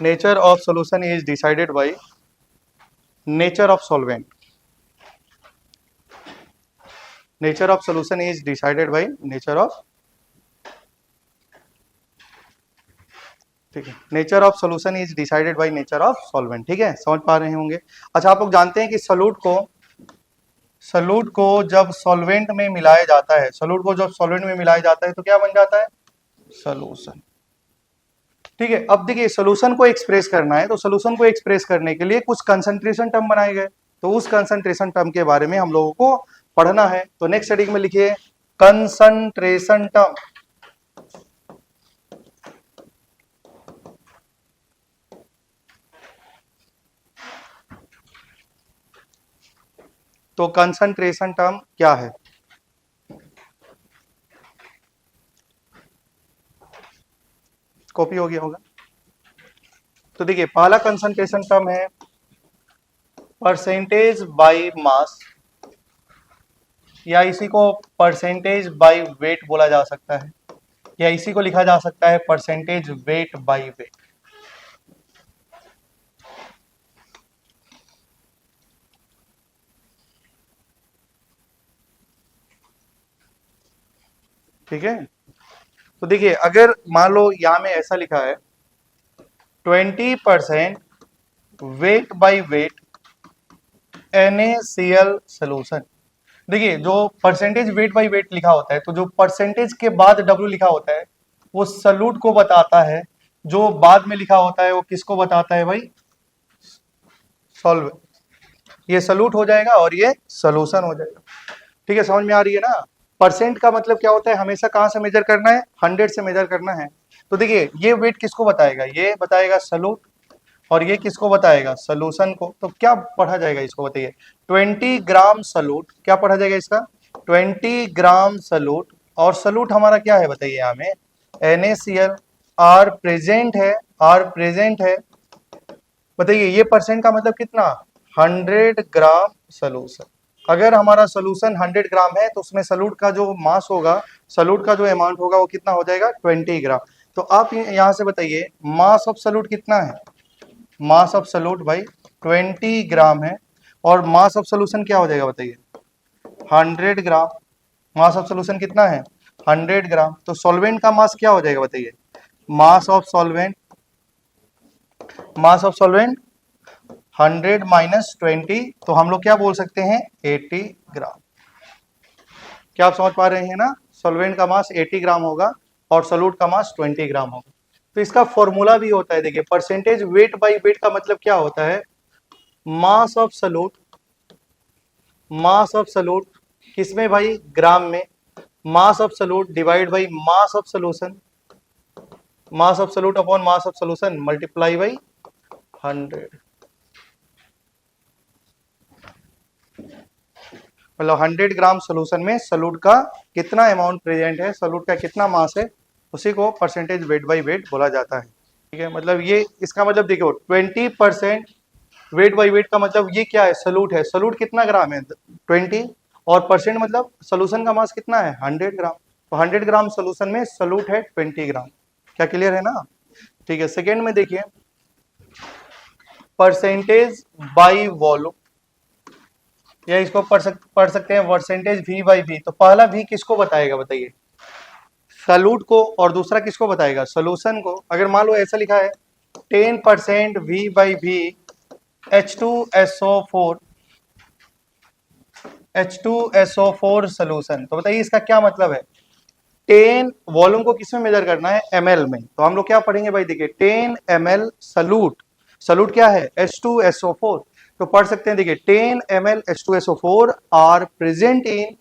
Nature of solution is decided by nature of solvent. Nature of solution is decided by nature of, ठीक है, nature of solution is decided by nature of solvent. ठीक है, समझ पा रहे होंगे। अच्छा, आप लोग जानते हैं कि सॉल्यूट को जब सॉल्वेंट में मिलाया जाता है, सॉल्यूट को जब सॉल्वेंट में मिलाया जाता है तो क्या बन जाता है? सॉल्यूशन। ठीक है, अब देखिए सॉल्यूशन को एक्सप्रेस करना है, तो सॉल्यूशन को एक्सप्रेस करने के लिए कुछ कंसंट्रेशन टर्म बनाए गए, तो उस कंसंट्रेशन टर्म के बारे में हम लोगों को पढ़ना है। तो नेक्स्ट हेडिंग में लिखिए कंसंट्रेशन टर्म। तो कंसंट्रेशन टर्म क्या है? कॉपी हो गया होगा। तो देखिए पहला कंसंट्रेशन टर्म है परसेंटेज बाय मास, या इसी को परसेंटेज बाय वेट बोला जा सकता है, या इसी को लिखा जा सकता है परसेंटेज वेट बाय वेट। ठीक है, तो देखिए अगर मान लो यहां में ऐसा लिखा है 20% weight by weight NaCl solution. देखिए जो परसेंटेज वेट बाय वेट लिखा होता है, तो जो परसेंटेज के बाद W लिखा होता है वो सॉल्यूट को बताता है, जो बाद में लिखा होता है वो किसको बताता है भाई? सॉल्व। ये सॉल्यूट हो जाएगा और ये सोल्यूशन हो जाएगा। ठीक है, समझ में आ रही है ना? परसेंट का मतलब क्या होता है? हमेशा कहां से मेजर करना है? 100 से मेजर करना है। तो देखिए ये वेट किसको बताएगा? ये बताएगा सॉल्यूट, और ये किसको बताएगा? सोल्यूशन को। तो क्या पढ़ा जाएगा इसको बताइए? 20 ग्राम सॉल्यूट, क्या पढ़ा जाएगा इसका? 20 ग्राम सॉल्यूट, और सॉल्यूट हमारा क्या है बताइए? यहाँ में NaCl, आर प्रेजेंट है, आर प्रेजेंट है। बताइए ये परसेंट का मतलब कितना? 100 ग्राम सोल्यूशन। अगर हमारा सोल्यूशन 100 ग्राम है तो उसमें सॉल्यूट का जो मास होगा, सॉल्यूट का जो अमाउंट होगा वो कितना हो जाएगा? 20 ग्राम। तो आप यहाँ से बताइए मास ऑफ सॉल्यूट कितना है? मास ऑफ सॉल्यूट भाई 20 ग्राम है, और मास ऑफ सॉल्यूशन क्या हो जाएगा बताइए? 100 ग्राम। मास ऑफ सॉल्यूशन कितना है? 100 ग्राम। तो सॉल्वेंट का मास क्या हो जाएगा बताइए? Mass of solvent, mass of solvent 100 minus 20, तो हम लोग क्या बोल सकते हैं? 80 ग्राम। क्या आप समझ पा रहे हैं ना? सॉल्वेंट का मास 80 ग्राम होगा और सॉल्यूट का मास 20 ग्राम होगा। तो इसका फॉर्मूला भी होता है, देखिए परसेंटेज वेट बाय वेट का मतलब क्या होता है? Mass of solute, mass of solute किसमें भाई? ग्राम में। Mass of solute divide by mass of solution, mass of solute upon mass of solution multiply by 100। मतलब 100 ग्राम सोल्यूशन में सॉल्यूट का कितना अमाउंट प्रेजेंट है, सॉल्यूट का कितना मास है, उसी को परसेंटेज वेट बाय वेट बोला जाता है। ठीक है, मतलब ये इसका मतलब देखो 20% वेट बाय वेट का मतलब ये क्या है? सॉल्यूट है। सॉल्यूट कितना ग्राम है? 20, और परसेंट मतलब सोल्यूशन का मास कितना है? 100 ग्राम। तो 100 ग्राम सोल्यूशन में सॉल्यूट है 20 ग्राम। क्या क्लियर है ना? ठीक है, सेकेंड में देखिए परसेंटेज बाय वॉल्यूम, या इसको पढ़ सकते हैं परसेंटेज V बाई V। तो पहला V किसको बताएगा बताइए? सॉल्यूट को, और दूसरा किसको बताएगा? सोल्यूशन को। अगर मान लो ऐसा लिखा है 10% V by V H2SO4, H2SO4 solution, तो बताइए इसका क्या मतलब है? 10 वॉल्यूम को किसमें मेजर करना है? ml में। तो हम लोग क्या पढ़ेंगे भाई? देखिए 10 ml सॉल्यूट, सॉल्यूट क्या है? H2SO4। तो पढ़ सकते हैं, देखिए 10 ml H2SO4 are present in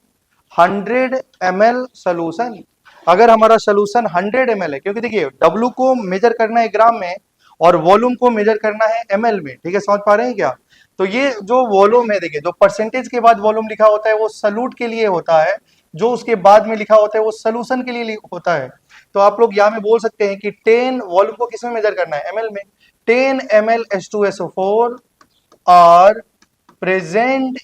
100 ml solution. अगर हमारा सोल्यूशन 100 ml है, क्योंकि देखिए W को मेजर करना है ग्राम में और वॉल्यूम को मेजर करना है ml में। ठीक है, समझ पा रहे हैं क्या? तो ये जो वॉल्यूम है, देखिए जो परसेंटेज के बाद वॉल्यूम लिखा होता है वो सॉल्यूट के लिए होता है, जो उसके बाद में लिखा होता है वो सोल्यूशन के लिए होता है। तो आप लोग यहाँ में बोल सकते हैं कि 10 वॉल्यूम को किसमें मेजर करना है? ml में। 10 ml H2SO4 आर प्रेजेंट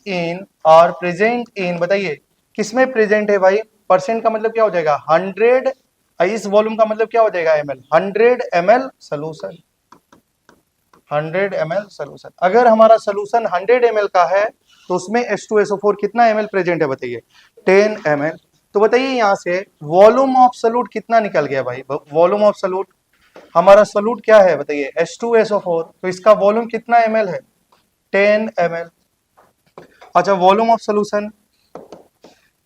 इन, बताइए किसमें प्रेजेंट है भाई? परसेंट का मतलब क्या हो जाएगा? 100, इस वॉल्यूम का मतलब क्या हो जाएगा? ml, 100 ml solution. 100 ml solution. अगर हमारा सोल्यूशन 100 ml का है तो उसमें H2SO4 कितना ml प्रेजेंट है बताइए? 10 ml। तो बताइए यहाँ से वॉल्यूम ऑफ सॉल्यूट कितना निकल गया भाई? वॉल्यूम ऑफ सॉल्यूट, हमारा सॉल्यूट क्या है बताइए? H2SO4, तो इसका वॉल्यूम कितना ml है? 10 ml। अच्छा volume of solution,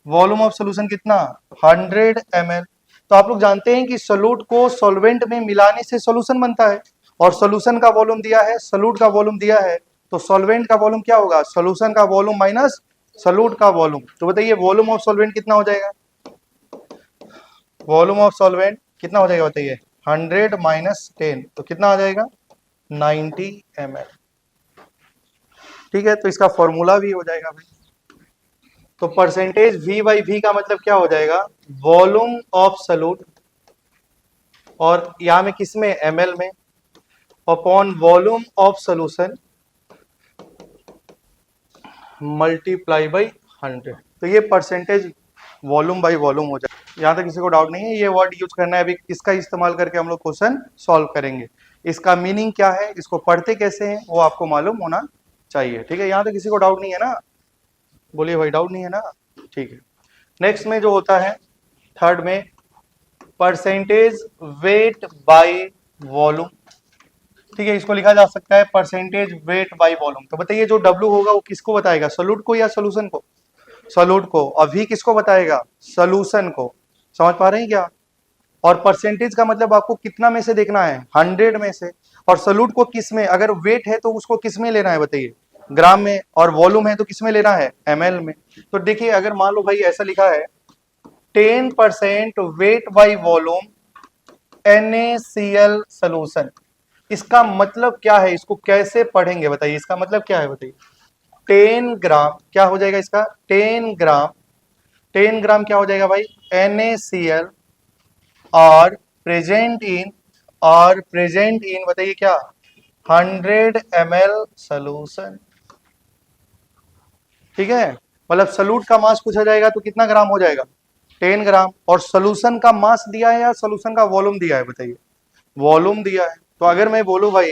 volume of solution कितना? 100 ml। तो आप लोग जानते हैं कि सॉल्यूट को सॉल्वेंट में मिलाने से सॉल्यूशन बनता है, और सॉल्यूशन का वॉल्यूम दिया है, सॉल्यूट का वॉल्यूम दिया है, तो सॉल्वेंट का वॉल्यूम क्या होगा? सॉल्यूशन का वॉल्यूम माइनस सॉल्यूट का वॉल्यूम। तो बताइए वॉल्यूम ऑफ सॉल्वेंट कितना हो जाएगा? वॉल्यूम ऑफ सॉल्वेंट कितना हो जाएगा बताइए? 100 माइनस 10, तो कितना आ जाएगा? 90 ml। ठीक है, तो इसका फॉर्मूला भी हो जाएगा भाई। तो परसेंटेज V बाई V का मतलब क्या हो जाएगा? वॉल्यूम ऑफ सॉल्यूट, और यहां में किस में? ml में, upon volume of solution multiply by 100। तो ये परसेंटेज वॉल्यूम बाई वॉल्यूम हो जाए। यहां तक किसी को डाउट नहीं है? ये वर्ड यूज करना है, अभी इसका इस्तेमाल करके हम लोग क्वेश्चन सॉल्व करेंगे। इसका मीनिंग क्या है, इसको पढ़ते कैसे हैं, वो आपको मालूम होना चाहिए। ठीक है, यहां तक किसी को डाउट नहीं है ना? बोलिए भाई, डाउट नहीं है ना? ठीक है। नेक्स्ट में जो होता है थर्ड में, परसेंटेज वेट बाय वॉल्यूम। ठीक है, इसको लिखा जा सकता है परसेंटेज वेट बाय वॉल्यूम। तो बताइए जो W होगा वो किसको बताएगा? सॉल्यूट को या सॉल्यूशन को? सॉल्यूट को। और V किसको बताएगा? सॉल्यूशन को। समझ पा रहे हैं क्या? और परसेंटेज का मतलब आपको कितना में से देखना है? 100 में से। और सॉल्यूट को किस में? अगर वेट है तो उसको किस में लेना है बताइए? ग्राम में। और वॉल्यूम है तो किस में लेना है? ml में। तो देखिए अगर मान लो भाई ऐसा लिखा है 10% weight by volume NaCl solution, इसका मतलब क्या है? इसको कैसे पढ़ेंगे बताइए? इसका मतलब क्या है बताइए? 10 ग्राम क्या हो जाएगा इसका? 10 ग्राम, 10 ग्राम क्या हो जाएगा भाई? NaCl और प्रेजेंट इन बताइए क्या? 100 ml सोल्यूशन। ठीक है, मतलब सॉल्यूट का मास पूछा जाएगा तो कितना ग्राम हो जाएगा? 10 ग्राम। और सोल्यूशन का मास दिया है या सोल्यूशन का वॉल्यूम दिया है बताइए? वॉल्यूम दिया है। तो अगर मैं बोलूं भाई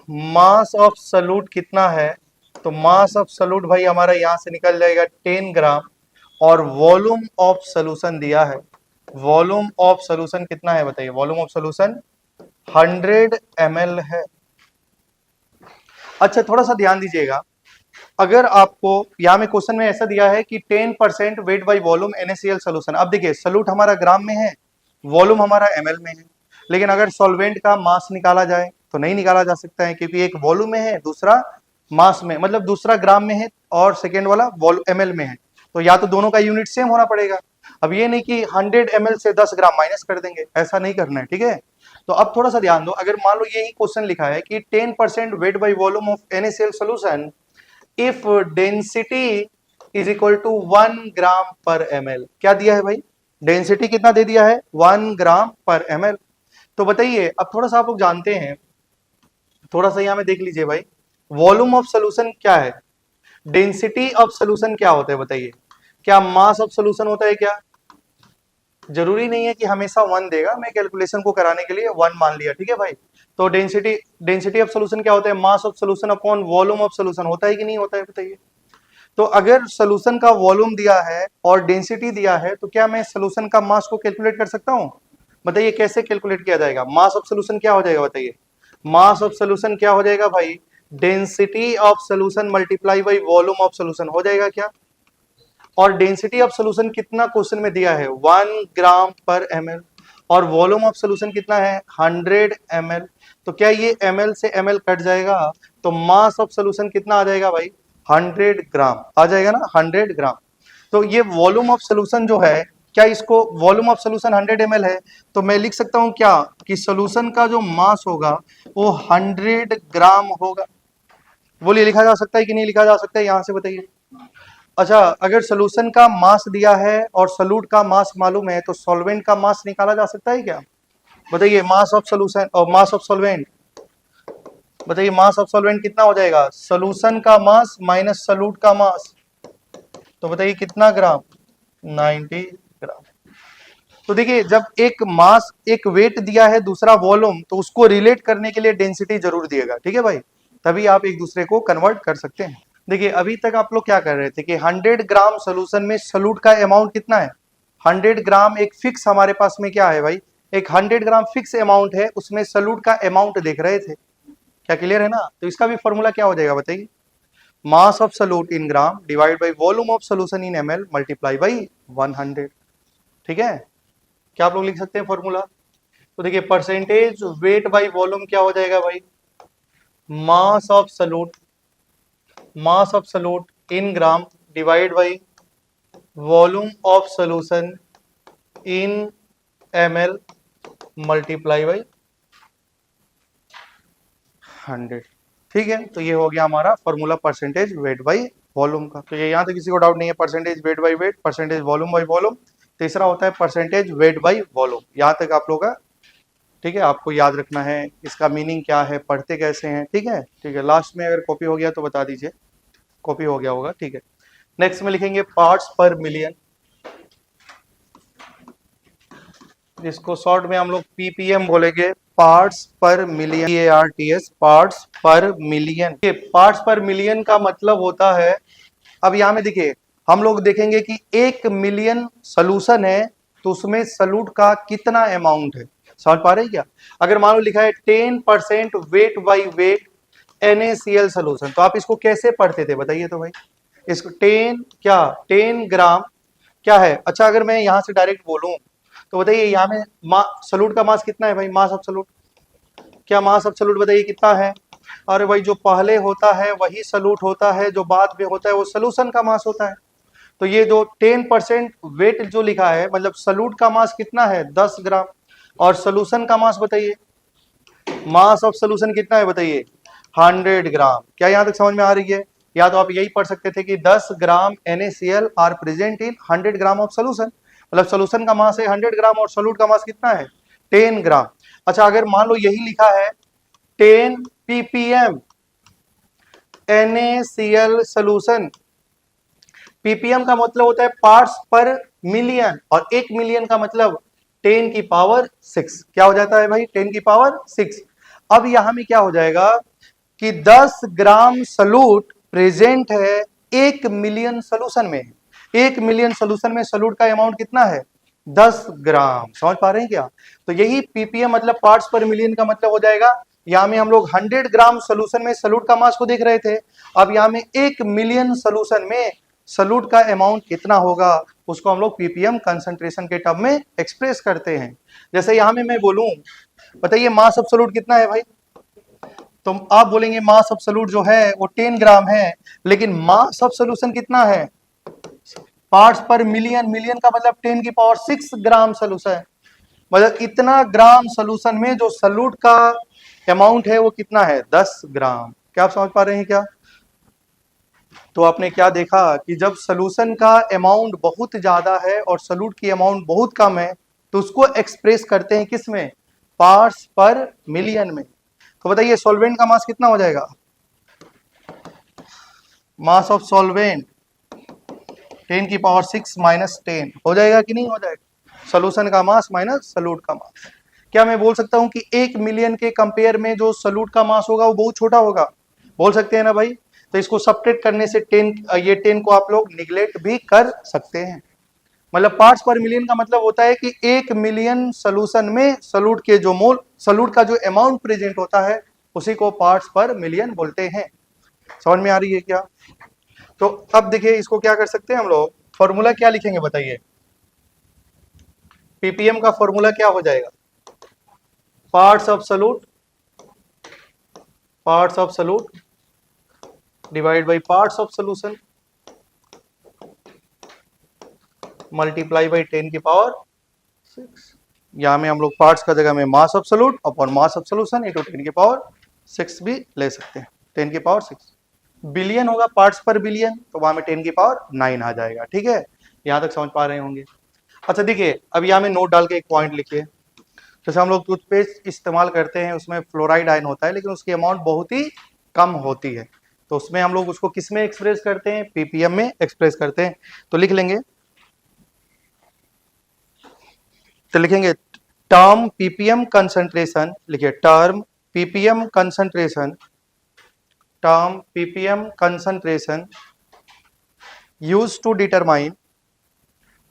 मास ऑफ सॉल्यूट कितना है, तो मास ऑफ सॉल्यूट भाई हमारा यहां से निकल जाएगा 10 ग्राम, और वॉल्यूम ऑफ सॉल्यूशन दिया है। वॉल्यूम ऑफ सॉल्यूशन कितना है बताइए? वॉल्यूम ऑफ सॉल्यूशन 100 ml है। अच्छा थोड़ा सा ध्यान दीजिएगा, अगर आपको यहाँ में क्वेश्चन में ऐसा दिया है कि 10% weight by volume NaCl solution. अब देखिए सॉल्यूट हमारा ग्राम में है, वॉल्यूम हमारा ml में है, लेकिन अगर सॉल्वेंट का मास निकाला जाए तो नहीं निकाला जा सकता है, क्योंकि एक वॉल्यूम में है, दूसरा मास में, मतलब दूसरा ग्राम में है और सेकेंड वाला ml में है। तो या तो दोनों का यूनिट सेम होना पड़ेगा। अब ये नहीं कि 100 ml से 10 ग्राम माइनस कर देंगे, ऐसा नहीं करना है। ठीक है, तो अब थोड़ा सा ध्यान दो, अगर मान लो यही क्वेश्चन लिखा है कि 10% weight by volume of NaCl solution if density is equal to 1 gram per ml, क्या दिया है भाई? डेंसिटी कितना दे दिया है? 1 ग्राम पर ml। तो बताइए अब थोड़ा सा आप लोग जानते हैं, थोड़ा सा यहां में देख लीजिए भाई, वॉल्यूम ऑफ सोल्यूशन क्या है, डेंसिटी ऑफ सोल्यूशन क्या होता है बताइए? क्या मास ऑफ सोल्यूशन होता है क्या? जरूरी नहीं है कि हमेशा 1 देगा, मैं कैलकुलेशन को कराने के लिए 1 मान लिया। ठीक है भाई, तो डेंसिटी ऑफ सोल्यूशन क्या होता है? Mass of solution upon volume of solution. होता है कि नहीं होता है बताइए? तो अगर सोल्यूशन का वॉल्यूम दिया है और डेंसिटी दिया है, तो क्या मैं सोल्यूशन का मास को कैलकुलेट कर सकता हूं? बताइए कैसे कैलकुलेट किया जाएगा? मास ऑफ सोल्यूशन क्या हो जाएगा बताइए? मास ऑफ सोल्यूशन क्या हो जाएगा भाई? Density of solution multiply by volume of solution हो जाएगा क्या? और डेंसिटी ऑफ सोल्यूशन कितना क्वेश्चन में दिया है? 1 ग्राम पर ml, और वॉल्यूम ऑफ सोल्यूशन कितना है? 100 ml। तो क्या ये ml से ml कट जाएगा, तो मास ऑफ सोल्यूशन कितना आ जाएगा भाई? 100 ग्राम आ जाएगा ना, 100 ग्राम। तो ये वॉल्यूम ऑफ सोल्यूशन जो है, क्या इसको वॉल्यूम ऑफ सोल्यूशन 100 ml है, तो मैं लिख सकता हूं क्या कि सोल्यूशन का जो मास होगा वो 100 ग्राम होगा। बोलिए लिखा जा सकता है कि नहीं लिखा जा सकता है? यहां से बताइए। अच्छा अगर सोल्यूशन का मास दिया है और सॉल्यूट का मास मालूम है, तो सॉल्वेंट का मास निकाला जा सकता है क्या? बताइए मास ऑफ सोल्यूशन और मास ऑफ सॉल्वेंट, बताइए मास ऑफ सॉल्वेंट कितना हो जाएगा? सोल्यूशन का मास माइनस सॉल्यूट का मास, तो बताइए कितना ग्राम? 90 ग्राम। तो देखिए जब एक मास एक वेट दिया है दूसरा वॉल्यूम, तो उसको रिलेट करने के लिए डेंसिटी जरूर दिएगा, ठीक है भाई, तभी आप एक दूसरे को कन्वर्ट कर सकते हैं। देखिए अभी तक आप लोग क्या कर रहे थे कि 100 ग्राम सोल्यूशन में सॉल्यूट का अमाउंट कितना है, 100 ग्राम एक फिक्स हमारे पास में क्या है भाई, एक 100 ग्राम फिक्स अमाउंट है, उसमें सॉल्यूट का अमाउंट देख रहे थे। क्या क्लियर है ना? तो इसका भी फॉर्मूला क्या हो जाएगा बताइए, mass of solute in gram divide by volume of solution in ml multiply by 100। ठीक है, क्या आप लोग लिख सकते हैं फॉर्मूला? तो देखिए परसेंटेज वेट बाई वॉल्यूम क्या हो जाएगा भाई, mass of solute, mass of solute in gram divide by volume of solution in ml multiply by 100। ठीक है, तो ये हो गया हमारा formula percentage wait by volume का। तो ये यहाँ तक किसी को डाउट नहीं है, percentage weight by wait, percentage volume by volume, तीसरा होता है परसेंटेज वेट बाई वॉल्यूम। यहाँ तक आप लोग का ठीक है, आपको याद रखना है इसका मीनिंग क्या है, पढ़ते कैसे हैं। ठीक है, ठीक है, लास्ट में अगर कॉपी हो गया तो बता दीजिए, कॉपी हो गया होगा। ठीक है, नेक्स्ट में लिखेंगे पार्ट्स पर मिलियन, जिसको शॉर्ट में हम लोग पीपीएम बोलेंगे, पार्ट्स पर मिलियन, PARTS, पार्ट्स पर मिलियन। ये पार्ट्स पर मिलियन का मतलब होता है, अब यहाँ में देखिए हम लोग देखेंगे कि 1 मिलियन सोल्यूशन है तो उसमें सॉल्यूट का कितना अमाउंट है, समझ पा रहे हैं क्या? अगर मान लो लिखा है 10% weight by wait NaCl solution, तो आप इसको कैसे पढ़ते थे बताइए तो भाई, इसको 10 ग्राम क्या है। अच्छा अगर मैं यहाँ से डायरेक्ट बोलूं तो बताइए यहाँ में सॉल्यूट का मास कितना है भाई, मास ऑफ सॉल्यूट, क्या मास ऑफ सॉल्यूट बताइए कितना है? अरे भाई जो पहले होता है वही सॉल्यूट होता है, जो बाद में होता है वो सॉल्यूशन का मास होता है। तो ये जो 10% वेट जो लिखा है, मतलब सॉल्यूट का मास कितना है 10 ग्राम, और सॉल्यूशन का मास बताइए, मास ऑफ सॉल्यूशन कितना है बताइए 100 ग्राम। क्या यहाँ तक समझ में आ रही है? या तो आप यही पढ़ सकते थे कि 10 gram NaCl are present in 100 gram of solution, मतलब सोल्यूशन का मास है 100 ग्राम और सोल्यूट का मास कितना है 10 ग्राम। अच्छा अगर मान लो यही लिखा है 10 ppm NaCl सोल्यूशन, ppm का मतलब होता है पार्ट्स पर मिलियन, और 1 मिलियन का मतलब 10 की पावर 6। क्या हो जाता है भाई 10 की पावर 6। अब यहां में क्या हो जाएगा कि 10 ग्राम सॉल्यूट प्रेजेंट है 1 मिलियन सोल्यूशन में, 1 मिलियन सोल्यूशन में सॉल्यूट का अमाउंट कितना है 10 ग्राम, समझ पा रहे हैं क्या? तो यही पीपीएम मतलब पार्ट्स पर मिलियन का मतलब हो जाएगा। यहाँ में हम लोग 100 ग्राम सोल्यूशन में सॉल्यूट का मास को देख रहे थे, अब यहाँ में 1 मिलियन सोल्यूशन में सॉल्यूट का अमाउंट कितना होगा उसको हम लोग पीपीएम कंसंट्रेशन के टर्म में एक्सप्रेस करते हैं। जैसे यहाँ में मैं बोलूं बताइए मास ऑफ सॉल्यूट कितना है भाई, तो आप बोलेंगे मास ऑफ सॉल्यूट जो है वो 10 ग्राम है, लेकिन मास ऑफ सॉल्यूशन कितना है, पार्ट्स पर मिलियन, मिलियन का मतलब 10 की पावर 6 ग्राम सॉल्यूशन, मतलब इतना ग्राम सॉल्यूशन में जो सॉल्यूट का अमाउंट है वो कितना है 10 ग्राम। क्या आप समझ पा रहे हैं क्या? तो आपने क्या देखा कि जब सॉल्यूशन का अमाउंट बहुत ज्यादा है और सॉल्यूट की अमाउंट बहुत कम है तो उसको एक्सप्रेस करते हैं किस में, पार्ट्स पर मिलियन में। तो बताइए सॉल्वेंट का मास कितना हो जाएगा, मास ऑफ सॉल्वेंट 10 की पावर 6 माइनस 10 हो जाएगा कि नहीं हो जाएगा, सॉल्यूशन का मास माइनस सॉल्यूट का मास। क्या मैं बोल सकता हूं कि 1 मिलियन के कंपेयर में जो सॉल्यूट का मास होगा वो बहुत छोटा होगा, बोल सकते हैं ना भाई? तो इसको सब्ट्रैक्ट करने से 10, ये 10 को आप लोग निगलेक्ट भी कर सकते हैं। मतलब पार्ट्स पर मिलियन का मतलब होता है कि 1 मिलियन सोल्यूशन में सॉल्यूट के जो मोल, सॉल्यूट का जो अमाउंट प्रेजेंट होता है उसी को पार्ट्स पर मिलियन बोलते हैं। समझ में आ रही है क्या? तो अब देखिए इसको क्या कर सकते हैं हम लोग, फॉर्मूला क्या लिखेंगे बताइए, पीपीएम का फॉर्मूला क्या हो जाएगा, parts of solute, parts of solute divide by parts of solution multiply by 10 की पावर 6। यहाँ में हम लोग पार्ट्स का जगह में mass of solute upon mass of solution into 10 की पावर 6 भी ले सकते हैं, 10 की पावर 6। बिलियन होगा पार्ट्स पर बिलियन, तो वहां में 10 की पावर 9 आ जाएगा। ठीक है, यहां तक समझ पा रहे होंगे। अच्छा देखिए अब यहाँ में नोट डाल के एक पॉइंट लिखिए, जैसे हम लोग टूथपेस्ट इस्तेमाल करते हैं उसमें फ्लोराइड आयन होता है लेकिन उसकी अमाउंट बहुत ही कम होती है, तो उसमें हम लोग उसको किस में एक्सप्रेस करते हैं, पीपीएम में एक्सप्रेस करते हैं। तो लिख लेंगे तो लिखेंगे टर्म पीपीएम कंसंट्रेशन, लिखिए term ppm concentration, term ppm concentration used to determine,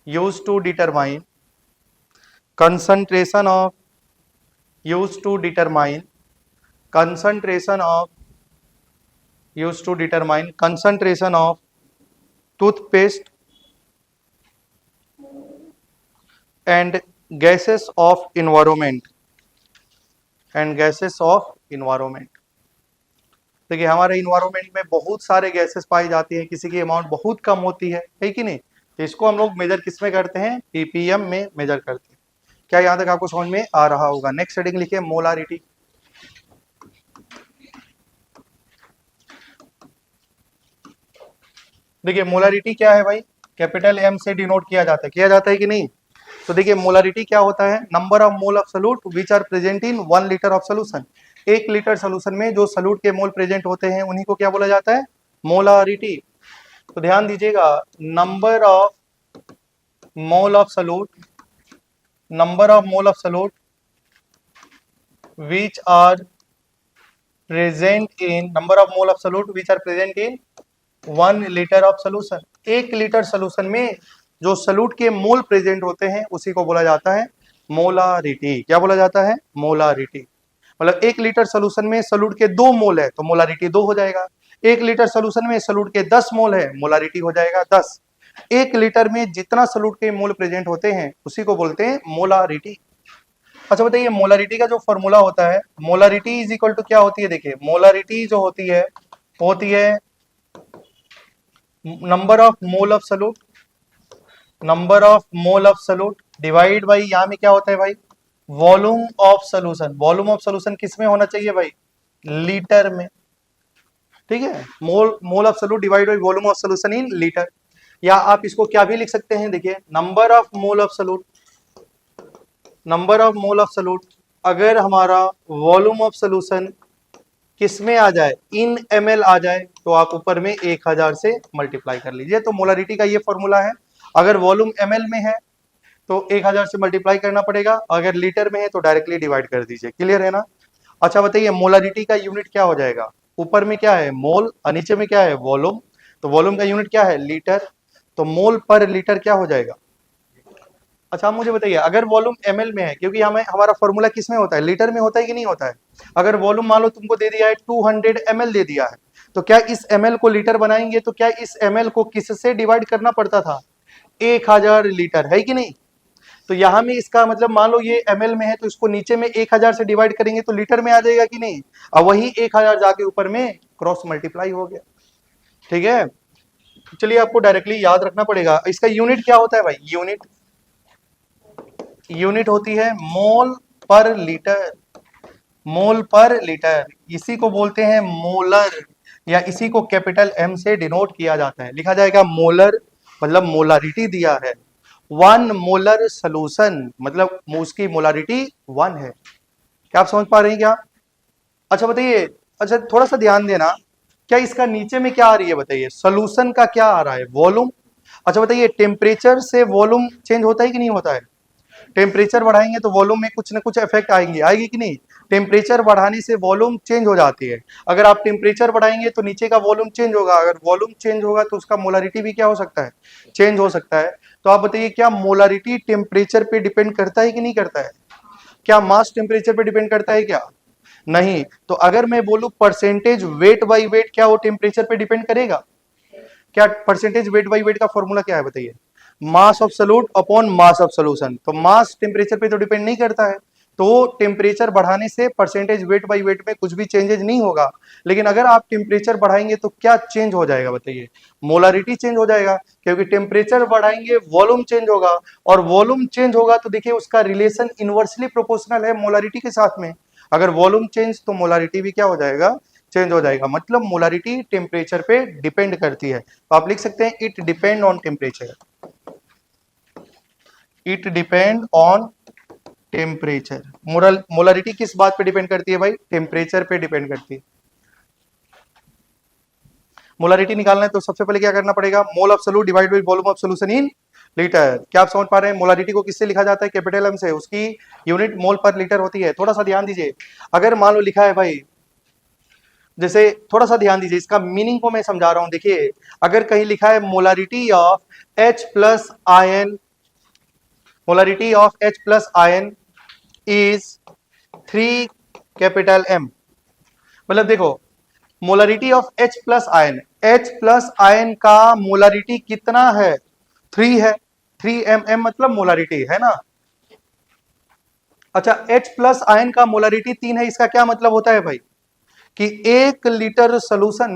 used to determine concentration of, used to determine concentration of, used to determine concentration of toothpaste and gases of environment, and gases of environment। देखिए हमारे environment में बहुत सारे gases पाई जाती हैं, किसी की amount बहुत कम होती है कि नहीं, तो इसको हम लोग मेजर किस में करते हैं, पीपीएम में मेजर करते हैं। क्या यहां तक आपको समझ में आ रहा होगा? नेक्स्ट हेडिंग लिखिए मोलारिटी। देखिए मोलारिटी क्या है भाई, कैपिटल एम से डिनोट किया जाता है कि नहीं? तो देखिए मोलारिटी क्या होता है, number of mole of solute which are present in 1 litre of solution. 1 litre solution में जो सॉल्यूट के मोल प्रेजेंट होते हैं उन्हीं को क्या बोला जाता है, मोलारिटी। तो ध्यान दीजिएगा, number of mole of solute, number of mole of solute which are present in, number of mole of solute which are present in 1 litre of solution. 1 litre solution में जो सॉल्यूट के मोल प्रेजेंट होते हैं उसी को बोला जाता है मोलारिटी। क्या बोला जाता है, मोलारिटी। मतलब 1 लीटर सोल्यूशन में सॉल्यूट के 2 मोल है तो मोलारिटी 2 हो जाएगा। 1 लीटर सोल्यूशन में सॉल्यूट के 10 मोल है, मोलारिटी हो जाएगा 10। 1 लीटर में जितना सॉल्यूट के मोल प्रेजेंट होते हैं उसी को बोलते हैं मोलारिटी। अच्छा बताइए मोलारिटी का जो फॉर्मूला होता है, मोलारिटी इज इक्वल टू क्या होती है? देखिए मोलारिटी जो होती है number of mole of solute, number of mole of solute divide by, यहां में क्या होता है भाई, volume of solution. Volume of solution किस में होना चाहिए भाई, लीटर में। ठीक है, मोल of solute divide by volume of solution in litre. या आप इसको क्या भी लिख सकते हैं, देखिए number of mole of solute, number of mole of solute अगर हमारा वॉल्यूम ऑफ सॉल्यूशन किस में आ जाए, इन ml आ जाए, तो आप ऊपर में 1000 से मल्टीप्लाई कर लीजिए। तो मोलारिटी का ये फॉर्मूला है, अगर वॉल्यूम ml में है तो 1000 से मल्टीप्लाई करना पड़ेगा, अगर लीटर में है तो डायरेक्टली डिवाइड कर दीजिए। क्लियर है ना? अच्छा बताइए मोलारिटी का यूनिट क्या हो जाएगा, ऊपर में क्या है मोल और नीचे में क्या है वॉल्यूम, तो वॉल्यूम का यूनिट क्या है लीटर, तो मोल पर लीटर क्या हो जाएगा। अच्छा मुझे बताइए अगर वॉल्यूम ml में है, क्योंकि हमें हमारा फॉर्मूला किस में होता है, लीटर में होता है कि नहीं होता है। अगर वॉल्यूम मान लो तुमको दे दिया है 200 ml दे दिया है, तो क्या इस ml को लीटर बनाएंगे तो क्या इस ml को किससे डिवाइड करना पड़ता था, 1000 लीटर, है कि नहीं। तो यहाँ में इसका मतलब मान लो ये ml में है तो इसको नीचे में 1000 से डिवाइड करेंगे तो लीटर में आ जाएगा कि नहीं, और वही 1000 जाके ऊपर में क्रॉस मल्टीप्लाई हो गया। ठीक है, चलिए आपको डायरेक्टली याद रखना पड़ेगा, इसका यूनिट क्या होता है भाई, यूनिट होती है मोल पर लीटर, मोल पर लीटर, इसी को बोलते हैं मोलर, या इसी को कैपिटल एम से डिनोट किया जाता है। लिखा जाएगा मोलर, मतलब मोलारिटी दिया है। 1 मोलर सोल्यूशन मतलब उसकी मोलारिटी 1 है। क्या आप समझ पा रहे हैं क्या? अच्छा बताइए, अच्छा थोड़ा सा ध्यान देना, क्या इसका नीचे में क्या आ रही है बताइए, सोल्यूशन का क्या आ रहा है, वॉल्यूम। अच्छा बताइए टेम्परेचर से वॉल्यूम चेंज होता है कि नहीं होता है, टेम्परेचर बढ़ाएंगे तो वॉल्यूम में कुछ ना कुछ इफेक्ट आएगी कि नहीं, टेम्परेचर बढ़ाने से वॉल्यूम चेंज हो जाती है। अगर आप टेम्परेचर बढ़ाएंगे तो नीचे का वॉल्यूम चेंज होगा, अगर वॉल्यूम चेंज होगा तो उसका मोलारिटी भी क्या हो सकता है, चेंज हो सकता है। तो आप बताइए क्या मोलारिटी टेम्परेचर पे डिपेंड करता है कि नहीं करता है, क्या मास टेम्परेचर पे डिपेंड करता है क्या, नहीं। तो अगर मैं बोलूं परसेंटेज वेट बाई वेट, क्या वो टेम्परेचर पे डिपेंड करेगा, क्या परसेंटेज वेट बाई वेट का फॉर्मूला क्या है बताइए, mass of solute upon mass of solution. तो मास टेम्परेचर पे तो डिपेंड नहीं करता है, तो टेम्परेचर बढ़ाने से परसेंटेज वेट बाई वेट में कुछ भी चेंजेस नहीं होगा। लेकिन अगर आप टेम्परेचर बढ़ाएंगे तो क्या चेंज हो जाएगा बताइए, मोलारिटी चेंज हो जाएगा, क्योंकि टेम्परेचर बढ़ाएंगे वॉल्यूम चेंज होगा, और वॉल्यूम चेंज होगा तो देखिए उसका रिलेशन इनवर्सली प्रोपोर्शनल है मोलारिटी के साथ में। अगर वॉल्यूम चेंज तो मोलारिटी भी क्या हो जाएगा, चेंज हो जाएगा। मतलब मोलारिटी टेम्परेचर पे डिपेंड करती है। तो आप लिख सकते हैं it depend on temperature, it depend on temperature. Molarity किस बात पे डिपेंड करती है भाई, टेम्परेचर पे डिपेंड करती है। मोलारिटी निकालना है तो सबसे पहले क्या करना पड़ेगा, मोल of solute divide by volume of solution in litre. क्या आप समझ पा रहे हैं? मोलारिटी को किससे लिखा जाता है? कैपिटल एम से। उसकी यूनिट मोल पर लीटर होती है। थोड़ा सा ध्यान दीजिए, अगर मान लो लिखा है भाई, जैसे थोड़ा सा ध्यान दीजिए, इसका मीनिंग को मैं समझा रहा हूं। देखिए, अगर कहीं लिखा है molarity of H plus ion, molarity of H plus ion is 3 capital M, मतलब देखो, molarity of H plus ion, H plus ion का मोलारिटी कितना है? 3 है। 3 मतलब मोलारिटी है ना। अच्छा, H प्लस आयन का मोलारिटी 3 है, इसका क्या मतलब होता है भाई? कि 1 लीटर सोल्यूशन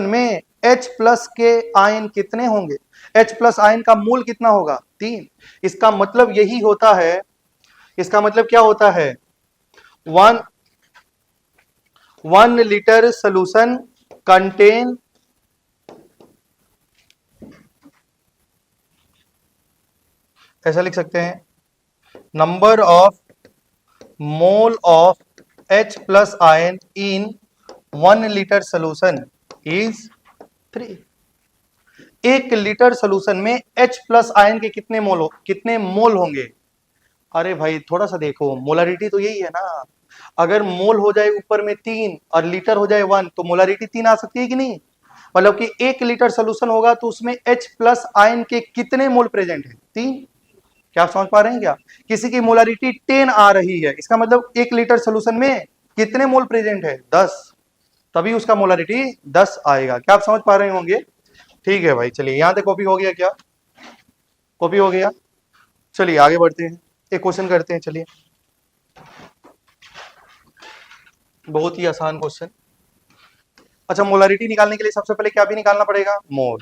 में H प्लस के आयन कितने होंगे? H प्लस आयन का मोल कितना होगा? 3। इसका मतलब यही होता है, इसका मतलब क्या होता है? 1 लीटर सोल्यूशन कंटेन, ऐसा लिख सकते हैं, number of mole of H plus ion in 1 litre solution is 3। 1 litre solution में H प्लस आयन के कितने मोल होंगे? अरे भाई थोड़ा सा देखो, मोलारिटी तो यही है ना। अगर मोल हो जाए ऊपर में 3 और लीटर हो जाए 1, तो मोलारिटी 3 आ सकती है कि नहीं? मतलब कि 1 लीटर सोल्यूशन होगा तो उसमें H प्लस आयन के कितने मोल प्रेजेंट है? 3। क्या आप समझ पा रहे हैं क्या? किसी की मोलारिटी 10 आ रही है, इसका मतलब 1 लीटर सोल्यूशन में कितने मोल प्रेजेंट है? 10, तभी उसका मोलारिटी 10 आएगा। क्या आप समझ पा रहे होंगे? ठीक है भाई, चलिए यहां तक कॉपी हो गया क्या? कॉपी हो गया। चलिए आगे बढ़ते हैं, एक क्वेश्चन करते हैं। चलिए, बहुत ही आसान क्वेश्चन। अच्छा, मोलारिटी निकालने के लिए सबसे पहले क्या भी निकालना पड़ेगा? मोल।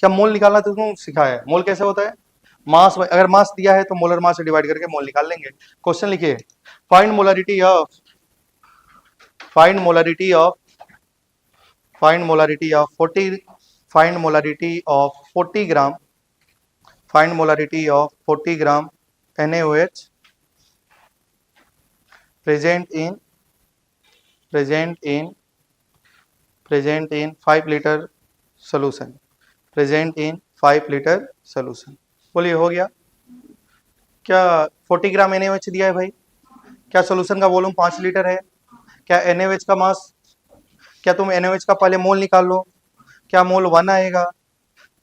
क्या मोल निकालना तुमको सिखाया है? मोल कैसे होता है? मास, अगर मास दिया है तो मोलर मास से डिवाइड करके मोल निकाल लेंगे। क्वेश्चन लिखिए, find molarity of, find molarity of, find molarity of 40, find molarity of 40 gram, find molarity of 40 gram NaOH present in, present in, present in 5 litre solution, present in 5 litre solution. बोलिए हो गया क्या? 40 ग्राम NaOH दिया है भाई। क्या solution का volume 5 litre है? क्या NaOH का मास, क्या तुम NaOH का पहले मोल निकाल लो, क्या मोल 1 आएगा?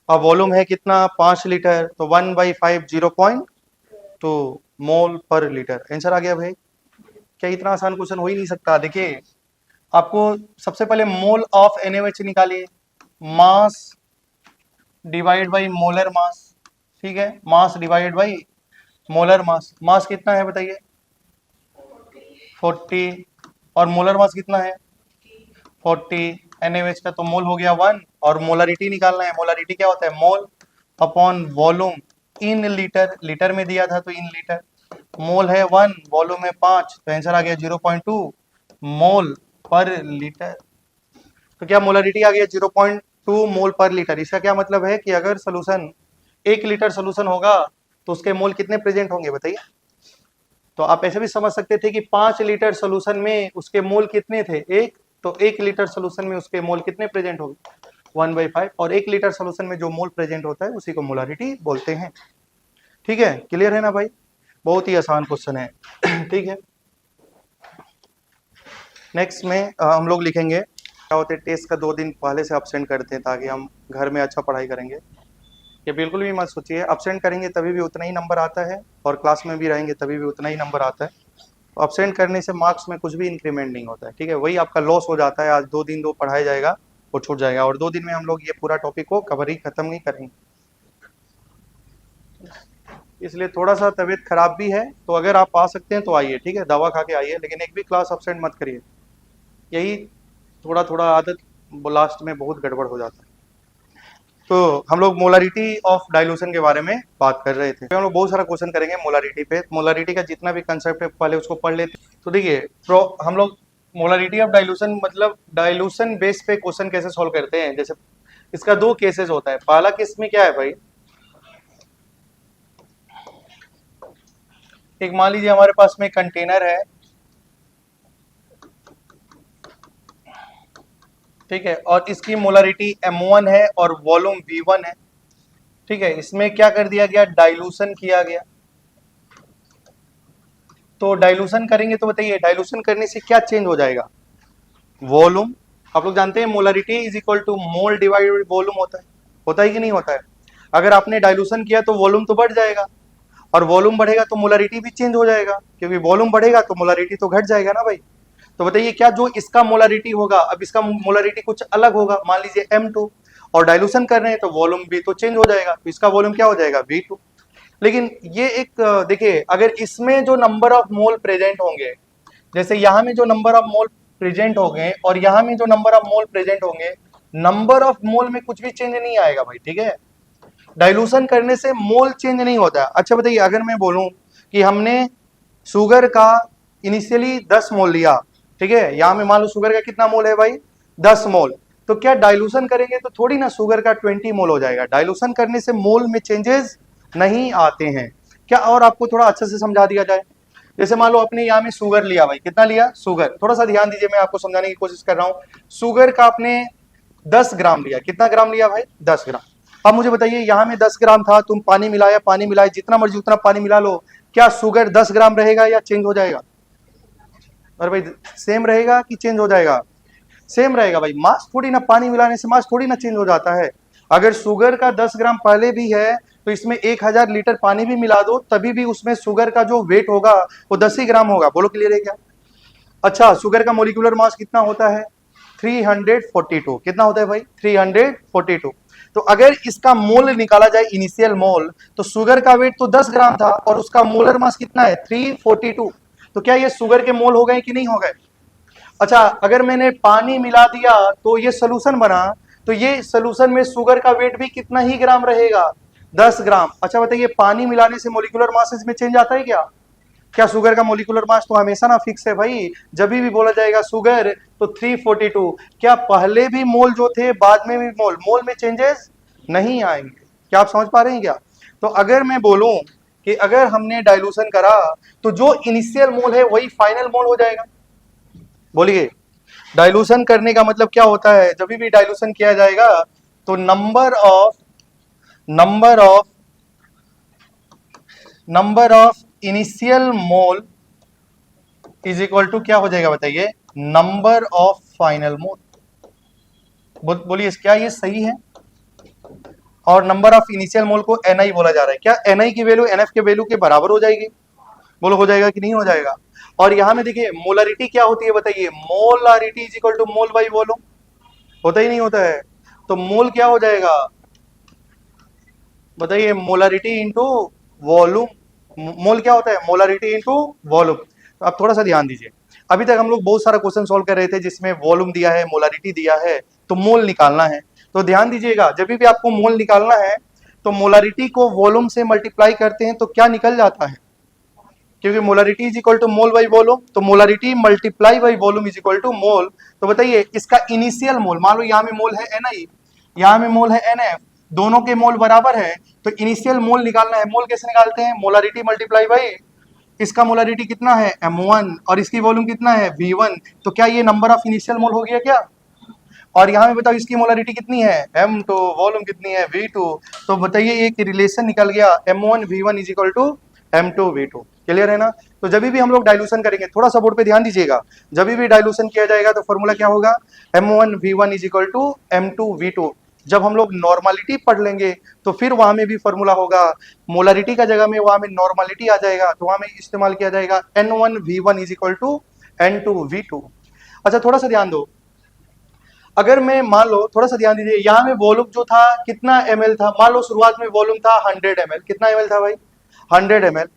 और वॉल्यूम है कितना? 5 लीटर, तो 1/5 0.2 मोल पर लीटर। आंसर आ गया भाई। क्या इतना आसान क्वेश्चन हो ही नहीं सकता? देखिए, आपको सबसे पहले मोल ऑफ NaOH निकालिए, mass divide by molar mass. ठीक है, mass divide by molar mass. Mass कितना है बताइए? 40। और मोलर मास कितना है? 40। NaOH का तो मोल हो गया 1, और मोलरिटी निकालना है। मोलरिटी क्या होता है? Mole upon volume in litre, litre में दिया था तो इन लीटर। मोल है 1, वॉल्यूम है 5, तो आंसर आ गया 0.2 मोल पर लीटर। तो क्या मोलरिटी आ गया 0.2 मोल पर लीटर। इसका क्या मतलब है कि अगर सोल्यूशन 1 लीटर सोल्यूशन होगा तो उसके मोल कितने प्रेजेंट होंगे बताइए? तो आप ऐसे भी समझ सकते थे कि 5 लीटर सोल्यूशन में उसके मोल कितने थे? 1। तो 1 लीटर सोल्यूशन में उसके मोल कितने प्रेजेंट होंगे? 1/5। और 1 लीटर सोल्यूशन में जो मोल प्रेजेंट होता है उसी को मोलारिटी बोलते हैं। ठीक है, क्लियर है ना भाई? बहुत ही आसान क्वेश्चन है। ठीक है, नेक्स्ट में हम लोग लिखेंगे, क्या होते हैं, टेस्ट का 2 दिन पहले से अपसेंट करते हैं ताकि हम घर में अच्छा पढ़ाई करेंगे। ये बिल्कुल भी मत सोचिए, अपसेंट करेंगे तभी भी उतना ही नंबर आता है, और क्लास में भी रहेंगे तभी भी उतना ही नंबर आता है। तो अपसेंट करने से मार्क्स में कुछ भी इंक्रीमेंट नहीं होता है। ठीक है, वही आपका लॉस हो जाता है। आज 2 दिन दो पढ़ाया जाएगा, वो छूट जाएगा, और 2 दिन में हम लोग ये पूरा टॉपिक को कवर ही खत्म नहीं करेंगे। इसलिए थोड़ा सा तबीयत खराब भी है, तो अगर आप आ सकते हैं तो आइए। ठीक है, दवा खा के आइए, लेकिन एक भी क्लास अपसेंट मत करिए। यही थोड़ा थोड़ा आदत लास्ट में बहुत गड़बड़ हो जाता है। तो हम लोग मोलारिटी ऑफ डाइल्यूशन के बारे में बात कर रहे थे। तो हम लोग बहुत सारा क्वेश्चन करेंगे मोलारिटी पे। मोलारिटी का जितना भी कंसेप्ट है पहले उसको पढ़ लेते हैं। तो देखिए, हम लोग मोलारिटी ऑफ डाइल्यूशन मतलब डाइल्यूशन बेस पे क्वेश्चन कैसे सॉल्व करते हैं। जैसे इसका 2 केसेस होता है। पहला केस में क्या है भाई, एक मान लीजिए हमारे पास में कंटेनर है, ठीक है, और इसकी मोलारिटी M1 है और वॉल्यूम V1 है। ठीक है, इसमें क्या कर दिया गया, डाइल्यूशन किया गया। तो डाइल्यूशन करेंगे तो बताइए डाइल्यूशन करने से क्या चेंज हो जाएगा, वॉल्यूम। आप लोग जानते हैं molarity is equal to mole divided by volume होता है कि नहीं होता है। अगर आपने डाइल्यूशन किया तो वॉल्यूम तो बढ़ जाएगा, और वॉल्यूम बढ़ेगा तो मोलरिटी भी चेंज हो जाएगा, क्योंकि वॉल्यूम बढ़ेगा तो मोलरिटी तो घट जाएगा ना भाई। तो बताइए क्या जो इसका मोलरिटी होगा, अब इसका मोलरिटी कुछ अलग होगा, मान लीजिए M2, और डाइल्यूशन कर रहे हैं तो वॉल्यूम भी तो चेंज हो जाएगा, तो इसका वॉल्यूम क्या हो जाएगा V2। लेकिन ये एक देखिए, अगर इसमें जो नंबर ऑफ मोल प्रेजेंट होंगे, जैसे यहाँ में जो नंबर ऑफ मोल प्रेजेंट होंगे और यहाँ में जो नंबर ऑफ मोल प्रेजेंट होंगे, नंबर ऑफ मोल में कुछ भी चेंज नहीं आएगा भाई, ठीक है। डाइल्यूशन करने से मोल चेंज नहीं होता। अच्छा बताइए, अगर मैं बोलूं कि हमने शुगर का इनिशियली 10 मोल लिया, ठीक है, यहाँ में मान लो शुगर का कितना मोल है भाई, 10 मोल, तो क्या डाइल्यूशन करेंगे तो थोड़ी ना शुगर का 20 मोल हो जाएगा। डाइल्यूशन करने से मोल में चेंजेस नहीं आते हैं क्या। और आपको थोड़ा अच्छे से समझा दिया जाए, जैसे मान लो आपने यहाँ में शुगर लिया भाई, कितना लिया शुगर, थोड़ा सा ध्यान दीजिए, मैं आपको समझाने की कोशिश कर रहा हूँ। शुगर का आपने 10 ग्राम लिया, कितना ग्राम लिया भाई, 10 ग्राम। अब मुझे बताइए यहाँ में 10 ग्राम था, तुम पानी मिलाया, पानी मिलाया, जितना मर्जी उतना पानी मिला लो, क्या शुगर 10 ग्राम रहेगा या चेंज हो जाएगा। अरे भाई सेम रहेगा कि चेंज हो जाएगा, सेम रहेगा भाई। मास थोड़ी ना, पानी मिलाने से मास थोड़ी ना चेंज हो जाता है। अगर शुगर का 10 ग्राम पहले भी है तो इसमें 1000 लीटर पानी भी मिला दो, तभी भी उसमें शुगर का जो वेट होगा वो 10 ही ग्राम होगा। बोलो क्लियर है क्या। अच्छा, शुगर का मोलिकुलर मास कितना होता है, 342। कितना होता है भाई, 342। तो अगर इसका मोल निकाला जाए, इनिशियल मोल, तो शुगर का वेट तो 10 ग्राम था और उसका मोलर मास कितना है, 342। तो क्या ये शुगर के मोल हो गए कि नहीं हो गए। अच्छा, अगर मैंने पानी मिला दिया तो ये सोल्यूशन बना, तो ये सोल्यूशन में शुगर का वेट भी कितना ही ग्राम रहेगा, 10 ग्राम। अच्छा बताइए, पानी मिलाने से मोलिकुलर मास में चेंज आता है क्या। क्या शुगर का मोलिकुलर मास तो हमेशा ना फिक्स है भाई, जब भी बोला जाएगा शुगर तो 342। क्या पहले भी मोल जो थे, बाद में भी मोल में चेंजेस नहीं आएंगे। क्या आप समझ पा रहे हैं क्या। तो अगर मैं बोलूं कि अगर हमने डाइल्यूशन करा तो जो इनिशियल मोल है वही फाइनल मोल हो जाएगा। बोलिए, डाइल्यूशन करने का मतलब क्या होता है, जब भी डाइल्यूशन किया जाएगा तो number of initial mole is equal to क्या हो जाएगा बताइए, नंबर ऑफ फाइनल मोल। बोलिए क्या ये सही है। और नंबर ऑफ इनिशियल मोल को Ni बोला जा रहा है, क्या Ni की वैल्यू Nf के वैल्यू के बराबर हो जाएगी। बोलो हो जाएगा कि नहीं हो जाएगा। और यहां में देखिए मोलरिटी क्या होती है बताइए, molarity is equal to mole by volume, होता ही नहीं होता है। तो मोल क्या हो जाएगा बताइए, मोलरिटी इंटू वॉल्यूम। मोल क्या होता है, मोलरिटी इंटू वॉल्यूम। तो आप थोड़ा सा ध्यान दीजिए, अभी तक हम लोग बहुत सारा क्वेश्चन सॉल्व कर रहे थे जिसमें वॉल्यूम दिया है, मोलरिटी दिया है, तो मोल निकालना है। तो ध्यान दीजिएगा, जब भी आपको मोल निकालना है तो मोलरिटी को वॉल्यूम से मल्टीप्लाई करते हैं तो क्या निकल जाता है, क्योंकि molarity is equal to mole by volume, तो molarity multiply by volume is equal to mole. तो बताइए इसका इनिशियल मोल, मान लो यहाँ में मोल है Ni, यहाँ में मोल है Nf, दोनों के मोल बराबर है, तो इनिशियल मोल निकालना है। मोल कैसे निकालते हैं, मोलरिटी मल्टीप्लाई बाई, इसका मोलरिटी कितना है M1 और इसकी वॉल्यूम कितना है V1, तो क्या ये नंबर ऑफ इनिशियल मोल हो गया क्या। और यहाँ में बताओ इसकी मोलरिटी कितनी है M2, वॉल्यूम कितनी है V2, तो बताइए एक रिलेशन निकल गया M1 V1 is equal to M2 V2। Clear है ना। तो जब भी हम लोग डाइल्यूशन करेंगे, थोड़ा सा बोर्ड पे ध्यान दीजिएगा, जब भी डाइल्यूशन किया जाएगा तो फॉर्मूला क्या होगा, M1 V1 is equal to M2 V2। जब हम लोग नॉर्मलिटी पढ़ लेंगे तो फिर वहां में भी फॉर्मूला होगा, मोलरिटी का जगह में वहां में नॉर्मलिटी आ जाएगा, तो वहां में इस्तेमाल किया जाएगा N1 V1 is equal to N2 V2। अच्छा थोड़ा सा ध्यान दो, अगर मैं मान लो, थोड़ा सा ध्यान दीजिए, यहाँ में वॉल्यूम जो था कितना ml था, मान लो शुरुआत में वॉल्यूम था 100 ml, कितना ml था भाई, 100 ml।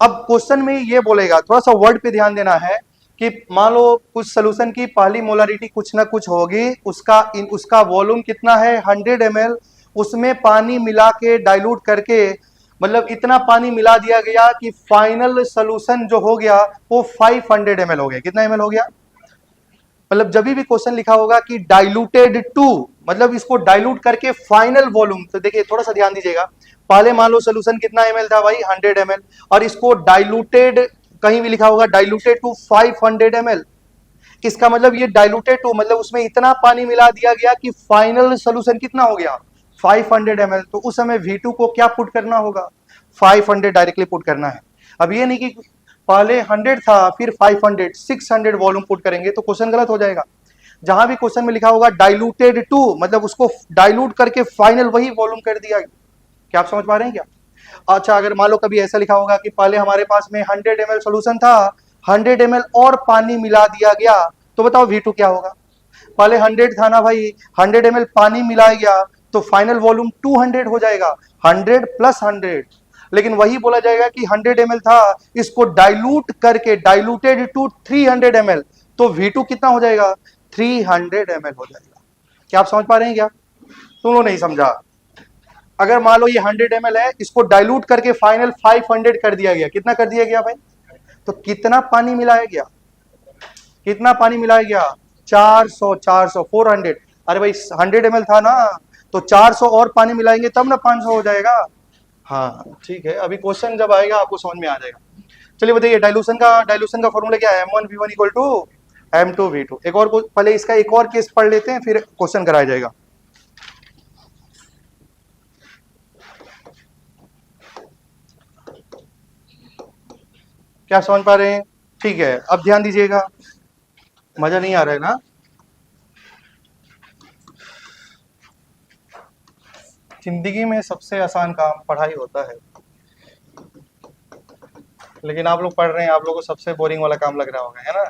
अब क्वेश्चन में ये बोलेगा, थोड़ा सा वर्ड पे ध्यान देना है कि मान लो कुछ सोल्यूशन की पहली मोलरिटी कुछ ना कुछ होगी, उसका वॉल्यूम कितना है 100 ml, उसमें पानी मिला के डाइल्यूट करके, मतलब इतना पानी मिला दिया गया कि फाइनल सोल्यूशन जो हो गया वो 500 ml हो गया। कितना ml हो गया, मतलब जब भी क्वेश्चन लिखा होगा कि डाइल्यूटेड टू, मतलब इसको डाइल्यूट करके फाइनल वॉल्यूम, तो देखिए थोड़ा सा ध्यान दीजिएगा, पहले मान लो सोल्यूशन कितना ml था भाई 100 ml, और इसको डाइल्यूटेड, कहीं भी लिखा होगा डाइल्यूटेड टू 500 ml, इसका मतलब ये डाइल्यूटेड टू मतलब उसमें इतना पानी मिला दिया गया कि फाइनल सोल्यूशन कितना हो गया 500 ml, तो उस समय V2 को क्या पुट करना होगा, 500 डायरेक्टली पुट करना है। अब ये नहीं कि पहले 100 था फिर 500 600 वॉल्यूम पुट करेंगे तो क्वेश्चन गलत हो जाएगा। जहां भी क्वेश्चन में लिखा होगा डाइल्यूटेड टू, मतलब उसको डाइल्यूट करके फाइनल वही वॉल्यूम कर दिया। क्या आप समझ पा रहे हैं क्या? अच्छा, अगर मान लो कभी ऐसा लिखा होगा कि पहले हमारे पास में 100 ml सोल्यूशन था, 100 ml और पानी मिला दिया गया, तो बताओ V2 क्या होगा? पहले 100 था ना भाई, 100 ml पानी मिलाया गया तो फाइनल वॉल्यूम 200 हो जाएगा, 100 प्लस 100। लेकिन वही बोला जाएगा कि 100 ml था, इसको डाइल्यूट करके डाइल्यूटेड टू 300 ml, तो V2 कितना हो जाएगा, 300 ml हो जाएगा। क्या आप समझ पा रहे हैं क्या? तुम लोग नहीं समझा। अगर मान लो ये 100 ml है, इसको डाइल्यूट करके फाइनल 500 कर दिया गया, कितना कर दिया गया भाई, तो कितना पानी मिलाया गया, कितना पानी मिलाया गया, 400 400 400। अरे भाई 100 ml था ना, तो 400 और पानी मिलाएंगे तब ना 500 हो जाएगा। हाँ ठीक है, अभी क्वेश्चन जब आएगा आपको समझ में आ जाएगा। चलिए बताइए, डाइल्यूशन का फॉर्मूला क्या है, M1V1 इक्वल टू M2V2। एक और पहले इसका एक और केस पढ़ लेते हैं फिर क्वेश्चन कराया जाएगा। क्या समझ पा रहे हैं? ठीक है, अब ध्यान दीजिएगा, मजा नहीं आ रहा है ना? जिंदगी में सबसे आसान काम पढ़ाई होता है, लेकिन आप लोग पढ़ रहे हैं, आप लोगों को सबसे बोरिंग वाला काम लग रहा होगा, है ना?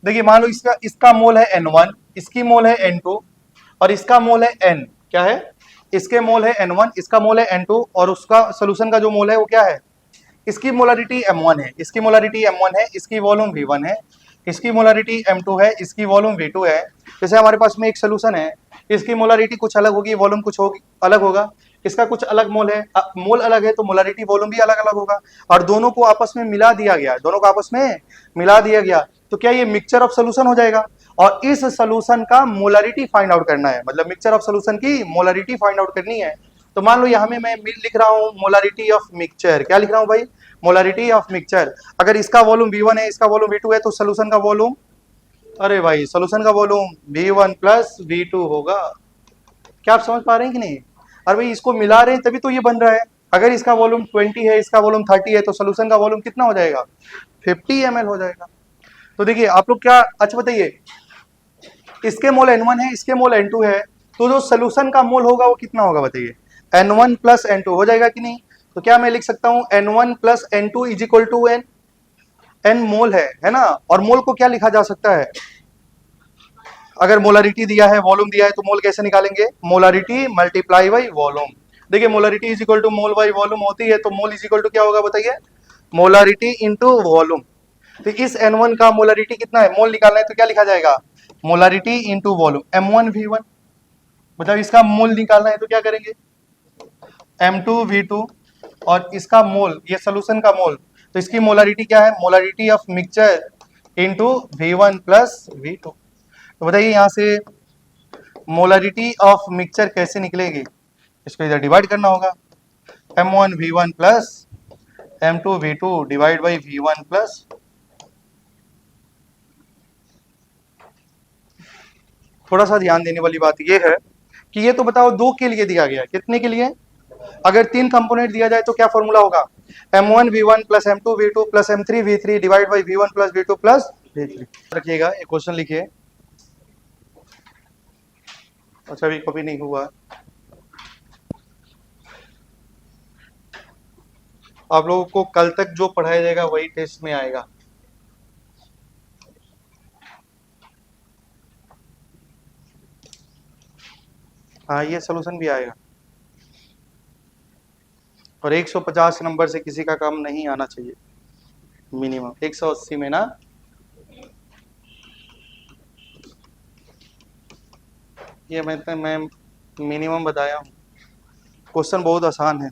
देखिए मान लो इसका इसका मोल है N1, इसकी मोल है N2 और इसका मोल है N। क्या है? इसके मोल है N1, इसका मोल है N2 और उसका सोल्यूशन का जो मोल है वो क्या है, इसकी मोलारिटी M1 है, इसकी मोलारिटी M1 है, इसकी वॉल्यूम V1 है, इसकी मोलारिटी M2 है, इसकी वॉल्यूम V2 है। जैसे हमारे पास में एक सोल्यूशन है, इसकी मोलारिटी कुछ अलग होगी, वॉल्यूम कुछ होगी अलग होगा, इसका कुछ अलग मोल है, मोल अलग है तो मोलारिटी वॉल्यूम भी अलग अलग होगा, और दोनों को आपस में मिला दिया गया, दोनों को आपस में मिला दिया गया, तो क्या ये मिक्सचर ऑफ सोल्यूशन हो जाएगा। और इस सोल्यूशन का मोलारिटी फाइंड आउट करना है, मतलब मिक्सचर ऑफ सोल्यूशन की मोलारिटी फाइंड आउट करनी है। तो मान लो यहाँ में मैं लिख रहा हूँ मोलारिटी ऑफ मिक्सचर। क्या लिख रहा हूँ भाई, मोलारिटी ऑफ मिक्सचर। अगर इसका वॉल्यूम V1 है, इसका वॉल्यूम V2 है, तो सोल्यूशन का वॉल्यूम, अरे भाई सोल्यूशन का वॉल्यूम V1 प्लस V2 होगा। क्या आप समझ पा रहे हैं कि नहीं? अरे भाई इसको मिला रहे हैं तभी तो ये बन रहा है। अगर इसका वॉल्यूम 20 है, इसका वॉल्यूम 30 है, तो सोल्यूशन का वॉल्यूम कितना हो जाएगा, 50 ml हो जाएगा। तो देखिए आप लोग क्या, अच्छा बताइए, इसके मोल N1 है, इसके मोल N2 है, तो जो सोल्यूशन का मोल होगा वो कितना होगा बताइए, N1 प्लस N2 हो जाएगा कि नहीं? तो क्या मैं लिख सकता हूं N1 plus N2 is equal to N, N mole है ना? और मोल को क्या लिखा जा सकता है, अगर मोलारिटी दिया है, वॉल्यूम दिया है, तो मोल कैसे निकालेंगे, मोलारिटी मल्टीप्लाई बाई वॉल्यूम। देखिए molarity is equal to mole by volume होती है, तो मोल इज इक्वल टू क्या होगा बताइए, मोलारिटी इंटू वॉल्यूम। तो इस N1 का मोलारिटी कितना है, मोल निकालना है, तो क्या लिखा जाएगा, मोलारिटी इंटू वॉल्यूम M1V1। मतलब इसका मोल निकालना है तो क्या करेंगे, M2V2, और इसका मोल, ये सोल्यूशन का मोल, तो इसकी मोलारिटी क्या है, molarity of mixture into V1 plus V2। तो बताइए यहाँ से मोलारिटी ऑफ मिक्सचर कैसे निकलेगी, इसको इधर डिवाइड करना होगा, M1V1 plus M2V2 divide by V1 plus, थोड़ा सा ध्यान देने वाली बात यह है कि ये तो बताओ दो के लिए दिया गया, कितने के लिए, अगर तीन कंपोनेंट दिया जाए तो क्या फॉर्मूला होगा, M1V1 plus M2V2 plus M3V3 divide by V1 plus V2 plus V3। रखिएगा, एक क्वेश्चन लिखिए। अच्छा अभी कॉपी नहीं हुआ, आप लोगों को कल तक जो पढ़ाया जाएगा वही टेस्ट में आएगा। हाँ ये सोल्यूशन भी आएगा, और 150 नंबर से किसी का काम नहीं आना चाहिए, मिनिमम 180 में ना। ये मैं मिनिमम बताया हूँ, क्वेश्चन बहुत आसान है।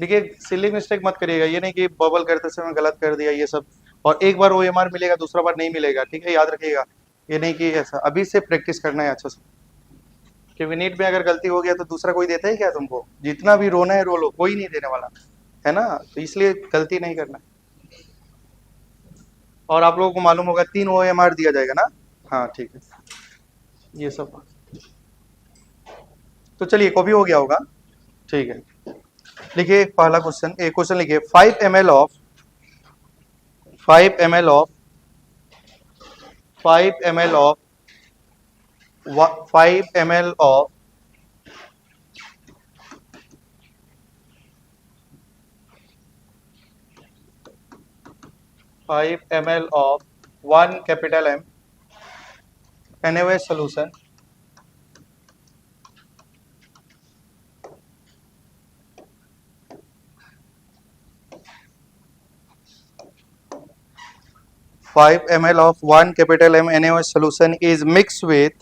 देखिए सिली मिस्टेक मत करिएगा, ये नहीं कि बबल करते समय गलत कर दिया ये सब, और एक बार OMR मिलेगा दूसरा बार नहीं मिलेगा, ठीक है, याद रखिएगा। ये नहीं कि ऐसा, अभी से प्रैक्टिस करना है अच्छा से, क्योंकि नीट में अगर गलती हो गया तो दूसरा कोई देता है क्या तुमको, जितना भी रोना है रो लो, कोई नहीं देने वाला है ना, तो इसलिए गलती नहीं करना। और आप लोगों को मालूम होगा 3 OMR दिया जाएगा ना। हाँ ठीक है, ये सब तो चलिए कॉपी हो गया होगा। ठीक है, लिखिए पहला क्वेश्चन, एक क्वेश्चन लिखिए 5 ml of 5 ml of 5 ml of 5 ml of 1 capital M NaOH solution five ml of 1 capital M NaOH solution is mixed with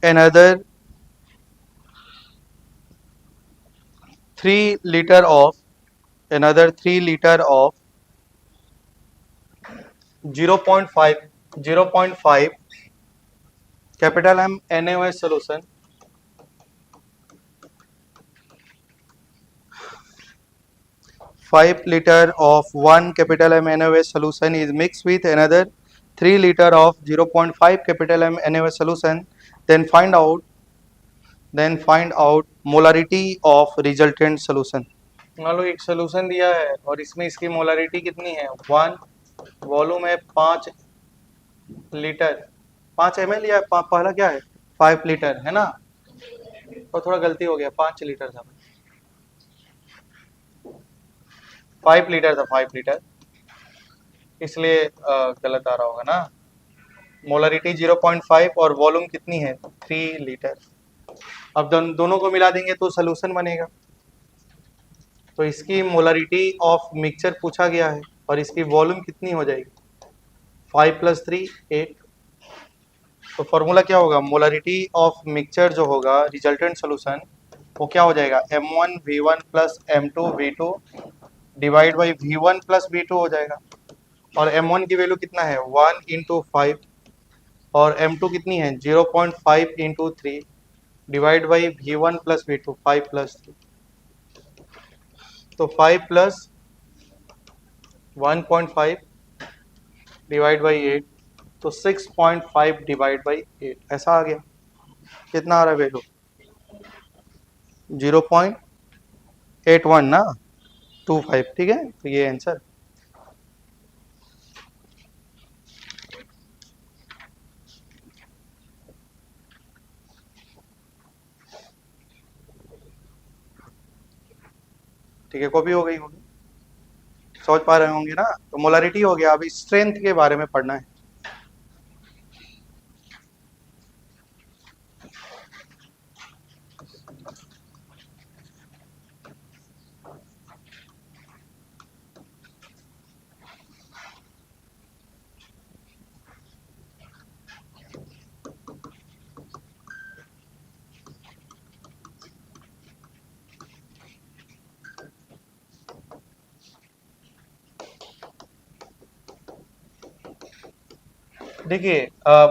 another 3 liter of 0.5 capital M NaOH solution 5 liter of 1 capital M NaOH solution is mixed with another 3 liter of 0.5 capital M NaOH solution, then find out molarity of resultant solution। मान लो एक solution दिया है और इसमें इसकी molarity कितनी है 1, volume है 5 लीटर, 5 ml या पहला क्या है 5 लीटर है ना, तो थोड़ा गलती हो गया 5 लीटर था, 5 लीटर था 5 लीटर, इसलिए गलत आ रहा होगा ना। मोलारिटी 0.5 और वॉल्यूम कितनी है 3 लीटर। अब दोनों को मिला देंगे तो सोल्यूशन बनेगा। तो इसकी मोलारिटी ऑफ मिक्सचर पूछा गया है और इसकी वॉल्यूम कितनी हो जाएगी 5 + 3 8। तो फॉर्मूला क्या होगा, मोलारिटी ऑफ मिक्सचर जो होगा रिजल्टेंट सोल्यूशन वो क्या हो जाएगा M1V1 + M2V2 divide by V1 + V2 हो जाएगा। और M1 की वैल्यू कितना है 1 × 5 और M2 कितनी है 0.5 × 3 डिवाइड बाई V1 + V2 5 + 3। तो 5 + 1.5 डिवाइड बाई 8 तो 6.5 डिवाइड बाई 8 ऐसा आ गया। कितना आ रहा है वैल्यू 0.81 ना 25, ठीक है, तो ये आंसर। ठीक है, कॉपी हो गई होगी, समझ पा रहे होंगे ना। तो मोलारिटी हो गया, अभी स्ट्रेंथ के बारे में पढ़ना है। देखिए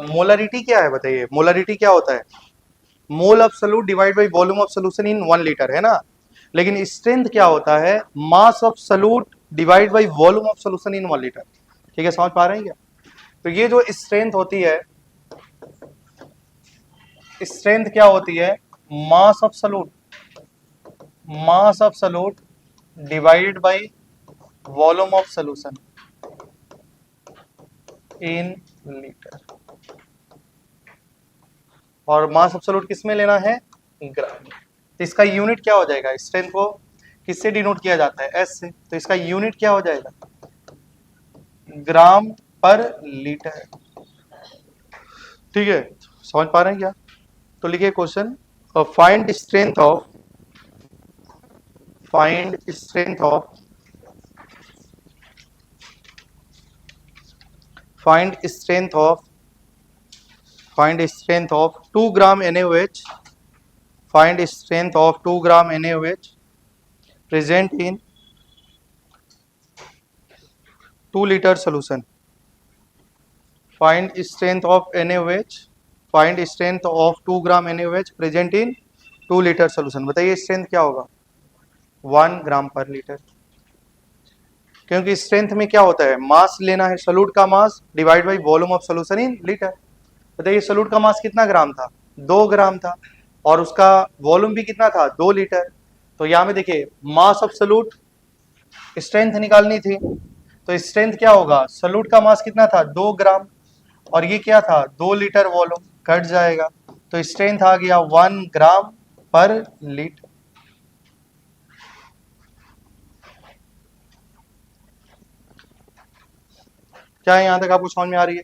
मोलारिटी क्या है बताइए, मोलारिटी क्या होता है mole of solute divide by volume of solution in 1 litre है ना। लेकिन स्ट्रेंथ क्या होता है mass of solute divide by volume of solution in 1 litre. ठीक है, समझ पा रहे हैं क्या। तो ये जो स्ट्रेंथ होती है, स्ट्रेंथ क्या होती है mass of solute divided by volume of solution in litre. और मास ऑफ सोल्यूट किस में लेना है ग्राम। तो इसका यूनिट क्या हो जाएगा, स्ट्रेंथ को किससे डिनोट किया जाता है एस से, तो इसका यूनिट क्या हो जाएगा ग्राम पर लीटर। ठीक है, समझ पा रहे हैं क्या। तो लिखिए question find strength of find strength of 2 gram NaOH, find strength of 2 gram NaOH present in 2 liter solution। find strength of 2 gram NaOH present in 2 liter solution। बताइए स्ट्रेंथ क्या होगा 1 ग्राम पर लीटर। क्योंकि स्ट्रेंथ में क्या होता है, मास लेना है, सॉल्यूट का मास divide by volume of solution in litre. बताइए सॉल्यूट का मास कितना ग्राम था, 2 ग्राम था, और उसका वॉल्यूम भी कितना था, 2 लीटर। तो यहाँ में देखिए मास ऑफ सॉल्यूट, स्ट्रेंथ निकालनी थी, तो स्ट्रेंथ क्या होगा, सॉल्यूट का मास कितना था, 2 ग्राम, और ये क्या था, 2 लीटर वॉल्यूम, कट जाएगा, तो स्ट्रेंथ आ गया 1 ग्राम पर लीटर। क्या यहाँ तक आपको समझ में आ रही है?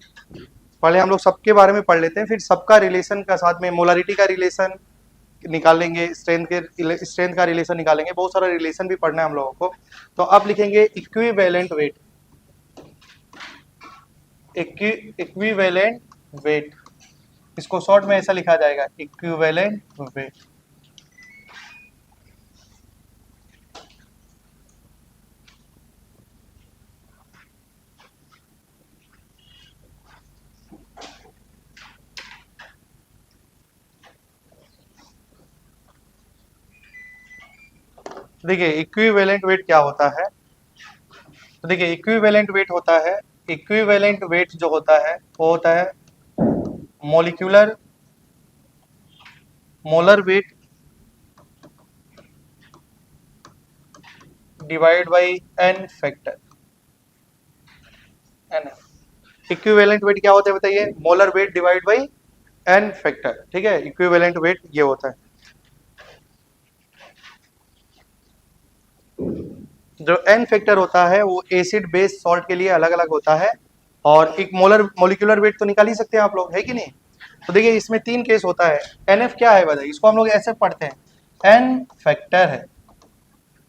पहले हम लोग सबके बारे में पढ़ लेते हैं, फिर सबका रिलेशन का साथ में मोलारिटी का रिलेशन निकालेंगे, स्ट्रेंथ का रिलेशन निकालेंगे, बहुत सारा रिलेशन भी पढ़ना है हम लोगों को। तो अब लिखेंगे इक्विवेलेंट वेट, इक्विवेलेंट वेट, इसको शॉर्ट में ऐसा लिखा जाएगा, इक्विवेलेंट वेट। देखिए इक्विवेलेंट वेट क्या होता है, तो देखिए इक्विवेलेंट वेट होता है, इक्विवेलेंट वेट जो होता है वो होता है molecular molar weight divide by N factor, N. Equivalent weight क्या होता है बताइए, molar weight divide by N factor, ठीक है, इक्विवेलेंट वेट ये होता है। जो एन फैक्टर होता है वो एसिड बेस सॉल्ट के लिए अलग अलग होता है, और एक मोलिकुलर वेट तो निकाल ही सकते हैं आप लोग, है कि नहीं? तो देखिए इसमें 3 केस होता है। एन एफ क्या है बताइए, इसको हम लोग ऐसे पढ़ते हैं, एन फैक्टर है,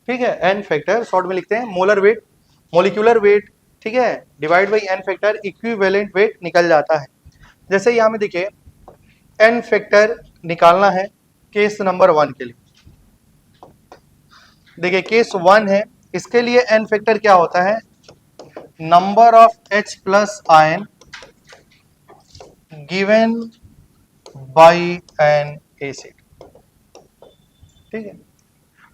ठीक है, एन फैक्टर शॉर्ट में लिखते हैं, मोलर वेट, मोलिकुलर वेट, ठीक है, divide by N factor, equivalent weight निकल जाता है। जैसे यहाँ में देखिए एन फैक्टर निकालना है केस नंबर 1 के लिए, देखिए केस 1 है, इसके लिए एन फैक्टर क्या होता है, number of H plus ion given by N acid, ठीक है।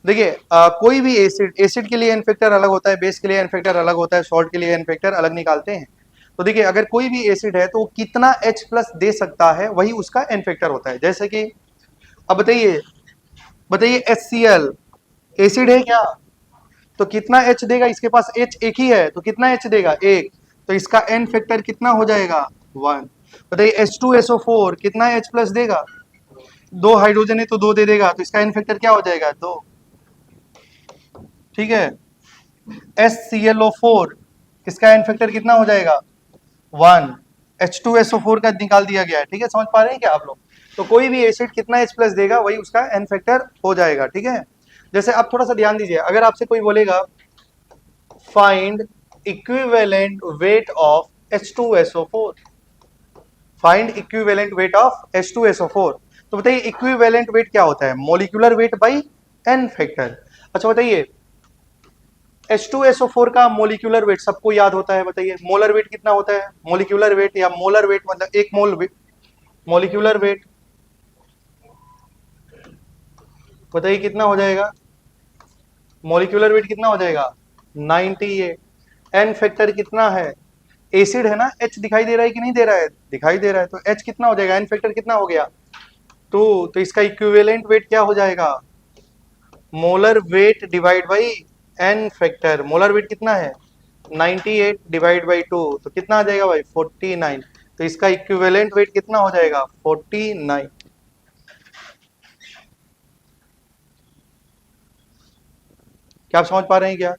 देखिए कोई भी एसिड के लिए एन फैक्टर अलग होता है, बेस के लिए एन फैक्टर अलग होता है, सॉल्ट के लिए एन फैक्टर अलग निकालते हैं। तो देखिए अगर कोई भी एसिड है तो वो कितना H प्लस दे सकता है वही उसका एन फैक्टर होता है। जैसे कि अब बताइए बताइए HCl एसिड है क्या, तो कितना H देगा, इसके पास H एक ही है तो कितना H देगा, 1, तो इसका एन फैक्टर कितना हो जाएगा, 1। बताइए H2SO4 कितना H प्लस देगा, 2 हाइड्रोजन है तो 2 दे देगा, तो इसका एन फैक्टर क्या हो जाएगा, 2, ठीक है। HClO4 इसका एन फैक्टर कितना हो जाएगा, 1, H2SO4 का निकाल दिया गया है, ठीक है, समझ पा रहे हैं क्या आप लोग? तो कोई भी एसिड कितना H प्लस देगा वही उसका एन फैक्टर हो जाएगा, ठीक है। जैसे आप थोड़ा सा ध्यान दीजिए, अगर आपसे कोई बोलेगा find equivalent weight of H2SO4, find equivalent weight of H2SO4, तो बताइए इक्विवेलेंट वेट क्या होता है, molecular weight by N factor. अच्छा बताइए H2SO4 का मोलिकुलर वेट सबको याद होता है, बताइए मोलर वेट कितना होता है, मोलिकुलर वेट या मोलर वेट मतलब एक मोल वेट, मोलिकुलर वेट बताइए कितना हो जाएगा, मोलिकुलर वेट कितना हो जाएगा, 98। एन फैक्टर कितना है, एसिड है ना, H दिखाई दे रहा है कि नहीं दे रहा है, दिखाई दे रहा है, तो H कितना हो जाएगा, एन फैक्टर कितना हो गया, 2, तो इसका इक्विवेलेंट वेट क्या हो जाएगा, molar weight divide by N factor, molar weight कितना है 98 डिवाइड बाई 2, तो कितना आ जाएगा भाई 49, तो इसका इक्विवेलेंट वेट कितना हो जाएगा 49। क्या आप समझ पा रहे हैं क्या?